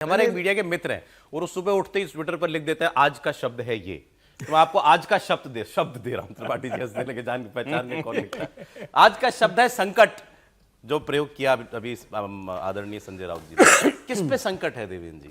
हमारे एक मीडिया के मित्र हैं और वो सुबह उठते ही ट्विटर पर लिख देते हैं आज का शब्द है ये। तो मैं आपको आज का शब्द दे रहा हूं। त्रिपाठी जी हंसने लगे, जान पहचान में कौन लिखता है। आज का शब्द है संकट, जो प्रयोग किया अभी आदरणीय संजय राउत जी ने। किस पे संकट है देवेंद्र जी?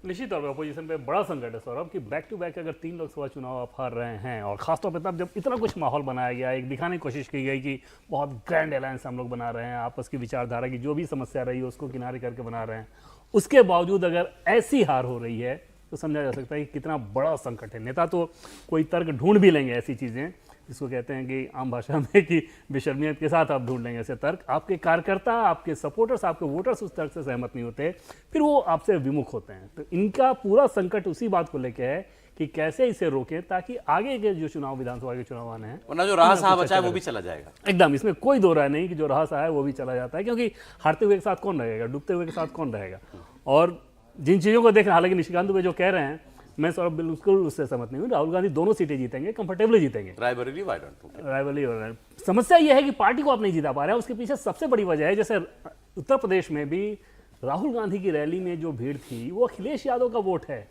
निश्चित तौर पर अपोजिशन पे बड़ा संकट है सौरभ कि बैक टू बैक अगर 3 लोकसभा चुनाव आप हार रहे हैं और खासतौर पर तब जब इतना कुछ माहौल बनाया गया, एक दिखाने की कोशिश की गई कि बहुत ग्रैंड अलायंस हम लोग बना रहे हैं, आपस की विचारधारा की जो भी समस्या रही है उसको किनारे करके बना रहे हैं, उसके बावजूद अगर ऐसी हार हो रही है तो समझा जा सकता है कि कितना बड़ा संकट है। नेता तो कोई तर्क ढूंढ भी लेंगे, ऐसी चीज़ें जिसको कहते हैं कि आम भाषा में कि बेशर्मियत के साथ आप ढूंढ लेंगे ऐसे तर्क। आपके कार्यकर्ता, आपके सपोर्टर्स, आपके वोटर्स उस तर्क से सहमत नहीं होते, फिर वो आपसे विमुख होते हैं। तो इनका पूरा संकट उसी बात को लेकर है कि कैसे इसे रोकें ताकि आगे के जो चुनाव, विधानसभा के चुनाव आने हैं, वरना जो रहा सहा बचा है वो भी चला जाएगा। एकदम, इसमें कोई दो राय नहीं कि जो रहा सहा है वो भी चला जाता है, क्योंकि हारते हुए के साथ कौन रहेगा, डूबते हुए के साथ कौन रहेगा। और जिन चीज़ों को देख, हालांकि निशिकांत दुबे जो कह रहे हैं मैं सौरभ बिल्कुल उससे सहमत नहीं हूँ। राहुल गांधी दोनों सीटें जीतेंगे, कंफर्टेबली जीतेंगे। रायबरेली समस्या यह है कि पार्टी को आप नहीं जीता पा रहे हैं। उसके पीछे सबसे बड़ी वजह है, जैसे उत्तर प्रदेश में भी राहुल गांधी की रैली में जो भीड़ थी वो अखिलेश यादव का वोट है,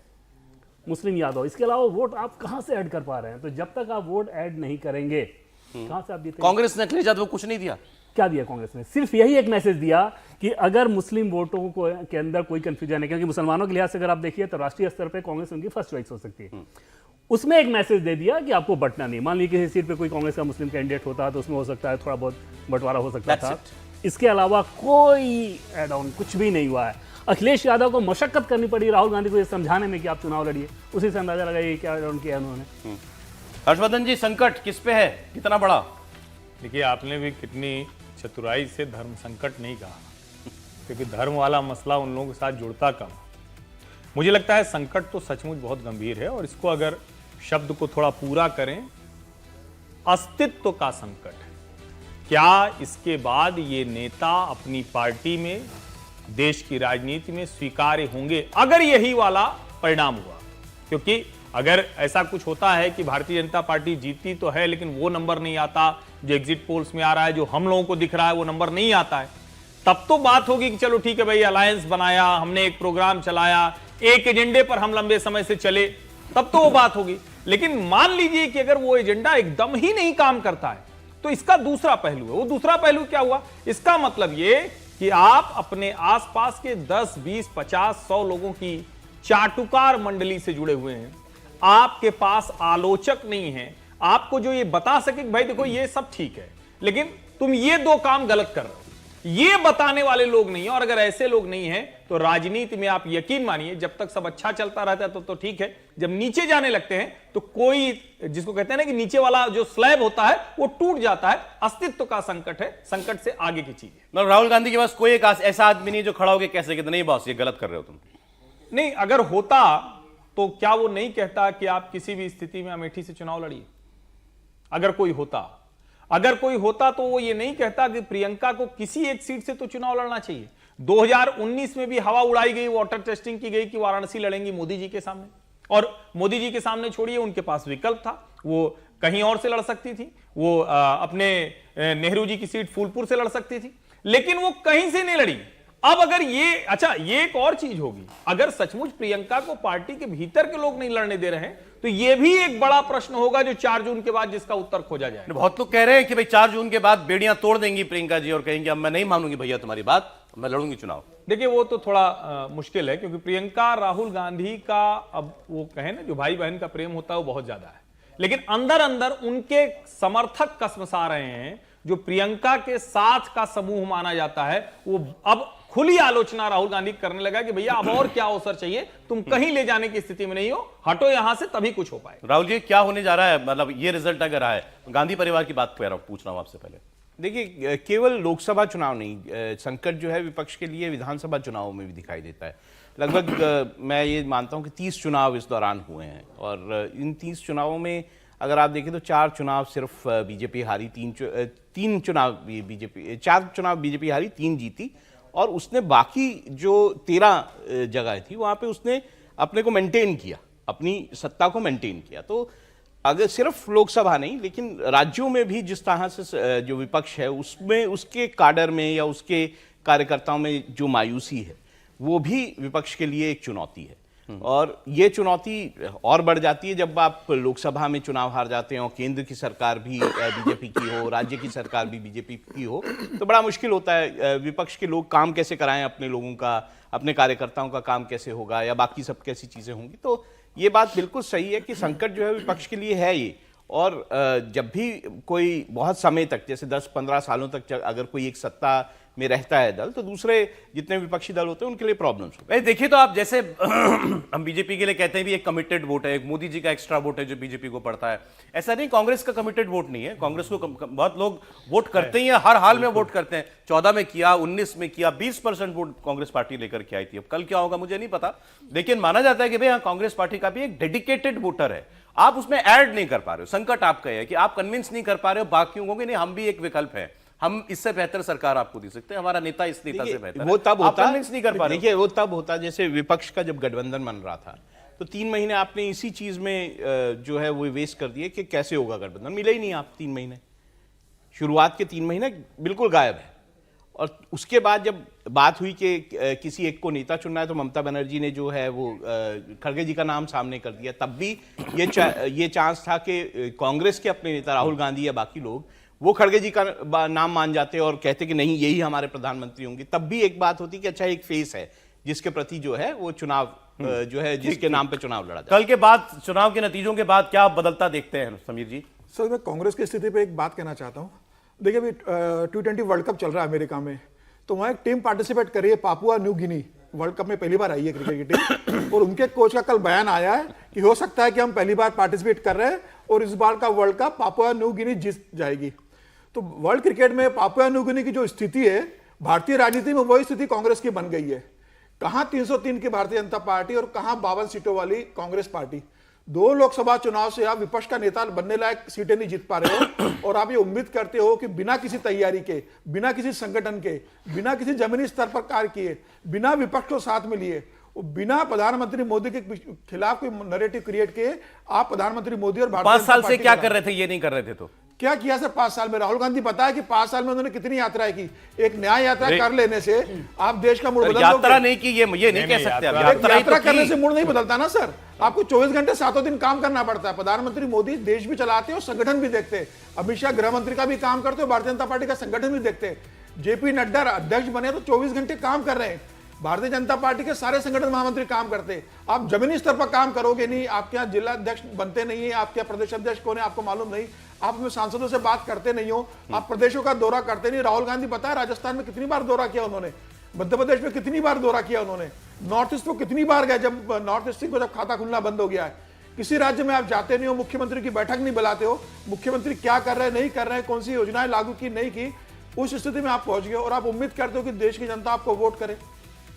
मुस्लिम यादव। इसके अलावा वोट आप कहाँ से ऐड कर पा रहे हैं? तो जब तक आप वोट ऐड नहीं करेंगे कहाँ से आप जीतेंगे? कांग्रेस ने अखिलेश यादव को कुछ नहीं दिया। क्या दिया कांग्रेस ने? सिर्फ यही एक मैसेज दिया कि अगर मुस्लिम वोटों को के अंदर कोई कंफ्यूजन है, क्योंकि मुसलमानों के लिहाज से अगर आप देखिए तो राष्ट्रीय स्तर पे कांग्रेस उनकी फर्स्ट चॉइस हो सकती है। उसमें एक मैसेज दे दिया कि आपको बंटना नहीं। मान लीजिए किसी सीट पे कोई कांग्रेस का मुस्लिम कैंडिडेट होता तो उसमें हो सकता है थोड़ा बहुत बंटवारा हो सकता था। इसके अलावा कोई एड ऑन कुछ भी नहीं हुआ है। अखिलेश यादव को मशक्कत करनी पड़ी राहुल गांधी को ये समझाने में कि आप चुनाव लड़िए, उसी से अंदाजा लगाइए क्या एड ऑन किया उन्होंने। हर्षवर्धन जी, संकट किस पे है, कितना बड़ा? देखिए, आपने भी कितनी चतुराई से धर्म संकट नहीं कहा, क्योंकि धर्म वाला मसला उन लोगों के साथ जुड़ता कम। मुझे लगता है संकट तो सचमुच बहुत गंभीर है, और इसको अगर शब्द को थोड़ा पूरा करें, अस्तित्व का संकट है। क्या इसके बाद ये नेता अपनी पार्टी में, देश की राजनीति में स्वीकार्य होंगे अगर यही वाला परिणाम हुआ? क्योंकि अगर ऐसा कुछ होता है कि भारतीय जनता पार्टी जीतती तो है लेकिन वो नंबर नहीं आता जो एग्जिट पोल्स में आ रहा है, जो हम लोगों को दिख रहा है वो नंबर नहीं आता है, तब तो बात होगी कि चलो ठीक है भाई, अलायंस बनाया हमने, एक प्रोग्राम चलाया, एक एजेंडे पर हम लंबे समय से चले, तब तो वो बात होगी। लेकिन मान लीजिए कि अगर वो एजेंडा एकदम ही नहीं काम करता है तो इसका दूसरा पहलू है। वो दूसरा पहलू क्या हुआ? इसका मतलब ये कि आप अपने आसपास के 10, 20, 50, 100 लोगों की चाटुकार मंडली से जुड़े हुए हैं। आपके पास आलोचक नहीं है, आपको जो ये बता सके कि भाई देखो ये सब ठीक है लेकिन तुम ये 2 काम गलत कर रहे हो, ये बताने वाले लोग नहीं है। और अगर ऐसे लोग नहीं है तो राजनीति में आप यकीन मानिए, जब तक सब अच्छा चलता रहता है तो ठीक है, जब नीचे जाने लगते हैं तो कोई, जिसको कहते हैं ना कि नीचे वाला जो स्लैब होता है वो टूट जाता है। अस्तित्व का संकट है, संकट से आगे की चीज है। मतलब राहुल गांधी के पास कोई एक ऐसा आदमी नहीं जो खड़ा होकर कह सके नहीं बॉस ये गलत कर रहे हो तुम। नहीं, अगर होता तो क्या वो नहीं कहता कि आप किसी भी स्थिति में अमेठी से चुनाव लड़िए? अगर कोई होता तो वो ये नहीं कहता कि प्रियंका को किसी एक सीट से तो चुनाव लड़ना चाहिए। 2019 में भी हवा उड़ाई गई, वाटर टेस्टिंग की गई कि वाराणसी लड़ेंगी मोदी जी के सामने, और मोदी जी के सामने छोड़िए, उनके पास विकल्प था, वो कहीं और से लड़ सकती थी, वो अपने नेहरू जी की सीट फूलपुर से लड़ सकती थी, लेकिन वो कहीं से नहीं लड़ी। अब अगर ये एक और चीज होगी, अगर सचमुच प्रियंका को पार्टी के भीतर के लोग नहीं लड़ने दे रहे हैं तो ये भी एक बड़ा प्रश्न होगा जो 4 जून के बाद जिसका उत्तर खोजा जाए। बहुत लोग कह रहे हैं कि भाई 4 जून के बाद बेड़ियां तोड़ देंगी प्रियंका जी और कहेंगे अब मैं नहीं मानूंगी भैया तुम्हारी बात, मैं लड़ूंगी चुनाव। देखिए, वो तो थोड़ा मुश्किल है, क्योंकि प्रियंका राहुल गांधी का, अब वो कहे ना जो भाई बहन का प्रेम होता है वो बहुत ज्यादा है, लेकिन अंदर अंदर उनके समर्थक कसमसा रहे हैं। जो प्रियंका के साथ का समूह माना जाता है वो अब खुली आलोचना राहुल गांधी करने लगा कि भैया अब और क्या अवसर चाहिए, तुम कहीं ले जाने की स्थिति में नहीं हो, हटो यहां से, तभी कुछ हो पाए। राहुल जी, क्या होने जा रहा है? मतलब ये रिजल्ट अगर आए, गांधी परिवार की बात पूछ रहा हूं आपसे पहले। देखिए, केवल लोकसभा चुनाव नहीं, संकट जो है विपक्ष के लिए विधानसभा चुनाव में भी दिखाई देता है। लगभग मैं ये मानता हूं कि 30 चुनाव इस दौरान हुए हैं, और इन 30 चुनावों में अगर आप देखें तो 4 चुनाव सिर्फ बीजेपी हारी, 4 चुनाव बीजेपी हारी, 3 जीती, और उसने बाकी जो 13 जगह थी वहां पे उसने अपने को मेंटेन किया, अपनी सत्ता को मेंटेन किया। तो अगर सिर्फ लोकसभा नहीं लेकिन राज्यों में भी जिस तरह से जो विपक्ष है उसमें, उसके काडर में या उसके कार्यकर्ताओं में जो मायूसी है वो भी विपक्ष के लिए एक चुनौती है। और ये चुनौती और बढ़ जाती है जब आप लोकसभा में चुनाव हार जाते हो, केंद्र की सरकार भी बीजेपी की हो, राज्य की सरकार भी बीजेपी की हो, तो बड़ा मुश्किल होता है। विपक्ष के लोग काम कैसे कराएं अपने लोगों का, अपने कार्यकर्ताओं का काम कैसे होगा, या बाकी सब कैसी चीजें होंगी। तो ये बात बिल्कुल सही है कि संकट जो है विपक्ष के लिए है ये। और जब भी कोई बहुत समय तक, जैसे 10-15 सालों तक अगर कोई एक सत्ता में रहता है दल, तो दूसरे जितने विपक्षी दल होते हैं उनके लिए प्रॉब्लम्स होती भाई देखिए, तो आप जैसे हम बीजेपी के लिए कहते हैं भी एक कमिटेड वोट है, एक मोदी जी का एक्स्ट्रा वोट है जो बीजेपी को पड़ता है। ऐसा नहीं, कांग्रेस का कमिटेड वोट नहीं है। कांग्रेस को बहुत लोग वोट करते ही हैं, हर हाल में वोट करते हैं। 14 में किया, 19 में किया, 20% वोट कांग्रेस पार्टी लेकर के आई थी। अब कल क्या होगा मुझे नहीं पता, लेकिन माना जाता है कि भाई हाँ, कांग्रेस पार्टी का भी एक डेडिकेटेड वोटर है। आप उसमें ऐड नहीं कर पा रहे हो। संकट आपका है कि आप कन्विंस नहीं कर पा रहे हो बाकियों को कि नहीं, हम भी एक विकल्प है, हम इससे बेहतर सरकार आपको दे सकते हैं, हमारा नेता इस नेता से बेहतर है। वो तब होता, कन्विंस नहीं कर पा रहे हो। देखिए वो तब होता जैसे विपक्ष का जब गठबंधन बन रहा था, तो 3 महीने आपने इसी चीज में जो है वो वेस्ट कर दिए कि कैसे होगा गठबंधन। मिले ही नहीं आप 3 महीने, शुरुआत के 3 महीने बिल्कुल गायब है। और उसके बाद जब बात हुई कि किसी एक को नेता चुनना है, तो ममता बनर्जी ने जो है वो खड़गे जी का नाम सामने कर दिया। तब भी ये चांस था कि कांग्रेस के अपने नेता राहुल गांधी या बाकी लोग वो खड़गे जी का नाम मान जाते और कहते कि नहीं, यही हमारे प्रधानमंत्री होंगे। तब भी एक बात होती कि अच्छा एक फेस है जिसके प्रति जो है वो चुनाव जो है, जिसके नाम पे चुनाव लड़ा जाए। कल के बाद, चुनाव के नतीजों के बाद क्या बदलता देखते हैं समीर जी? सर, मैं कांग्रेस की स्थिति पे एक बात कहना चाहता हूँ। देखिए, अभी T20 वर्ल्ड कप चल रहा है अमेरिका में, तो वहाँ एक टीम पार्टिसिपेट कर रही है, पापुआ न्यू गिनी। वर्ल्ड कप में पहली बार आई है क्रिकेट की टीम, और उनके कोच का कल बयान आया है कि हो सकता है कि हम पहली बार पार्टिसिपेट कर रहे हैं और इस बार का world cup Papua New Guinea जीत जाएगी। तो वर्ल्ड क्रिकेट में पापुआ न्यू गिनी की जो स्थिति है, भारतीय राजनीति में वही स्थिति कांग्रेस की बन गई है। कहाँ 303 की भारतीय जनता पार्टी और कहाँ 52 सीटों वाली कांग्रेस पार्टी। 2 लोकसभा चुनाव से आप विपक्ष का नेता बनने लायक सीटें नहीं जीत पा रहे हो, और आप ये उम्मीद करते हो कि बिना किसी तैयारी के, बिना किसी संगठन के, बिना किसी जमीनी स्तर पर कार्य किए, बिना विपक्ष को साथ में लिए, बिना प्रधानमंत्री मोदी के खिलाफ कोई नैरेटिव क्रिएट किए, आप प्रधानमंत्री मोदी और भारतीय 5 साल से क्या कर रहे थे, ये नहीं कर रहे थे तो क्या किया सर 5 साल में? राहुल गांधी पता है कि 5 साल में उन्होंने कितनी यात्राएं की। एक न्याय यात्रा कर लेने से आप देश का मूड बदल दोगे? यात्रा नहीं की, ये नहीं कह सकते आप। यात्रा करने से मूड नहीं बदलता ना सर। आपको 24 घंटे 7 दिन काम करना पड़ता है। प्रधानमंत्री मोदी देश भी चलाते हैं और संगठन भी देखते हैं। अमित शाह गृह मंत्री का भी काम करते हो, भारतीय जनता पार्टी का संगठन भी देखते हैं। जेपी नड्डा अध्यक्ष बने तो 24 घंटे काम कर रहे हैं। भारतीय जनता पार्टी के सारे संगठन महामंत्री काम करते हैं। आप जमीनी स्तर पर काम करोगे नहीं, आपके यहाँ जिला अध्यक्ष बनते नहीं है, आपके यहाँ प्रदेश अध्यक्ष कौन है आपको मालूम नहीं, आप अपने सांसदों से बात करते नहीं हो, आप प्रदेशों का दौरा करते नहीं। राहुल गांधी पता है राजस्थान में कितनी बार दौरा किया उन्होंने, मध्य प्रदेश में कितनी बार दौरा किया उन्होंने, नॉर्थ ईस्ट को कितनी बार गए जब नॉर्थ ईस्ट को जब खाता खुलना बंद हो गया है। किसी राज्य में आप जाते नहीं हो, मुख्यमंत्री की बैठक नहीं बुलाते हो, मुख्यमंत्री क्या कर रहे हैं नहीं कर रहे हैं, कौन सी योजनाएं लागू की नहीं की, उस स्थिति में आप पहुंच गए और आप उम्मीद करते हो कि देश की जनता आपको वोट करे।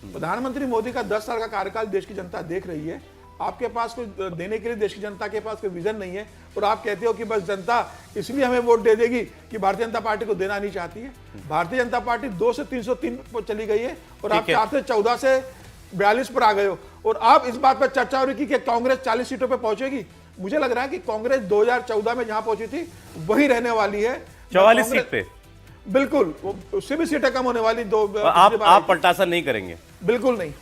प्रधानमंत्री मोदी का 10 साल का कार्यकाल देश की जनता देख रही है। आपके पास कोई देने के लिए देश की जनता के पास कोई विजन नहीं है, और आप कहते हो कि बस जनता इसलिए हमें वोट दे देगी कि भारतीय जनता पार्टी को देना नहीं चाहती है। भारतीय जनता पार्टी 2 से 303 पर चली गई है और आप 4 से 14 से 42 पर आ गए हो, और आप इस बात पर चर्चा हो रही कि कांग्रेस 40 सीटों पर पहुंचेगी। मुझे लग रहा है कि कांग्रेस 2014 में जहां पहुंची थी वही रहने वाली है, 44 सीट पे। बिल्कुल, उससे भी सीटें कम होने वाली। आप पलटासन नहीं करेंगे? बिल्कुल नहीं।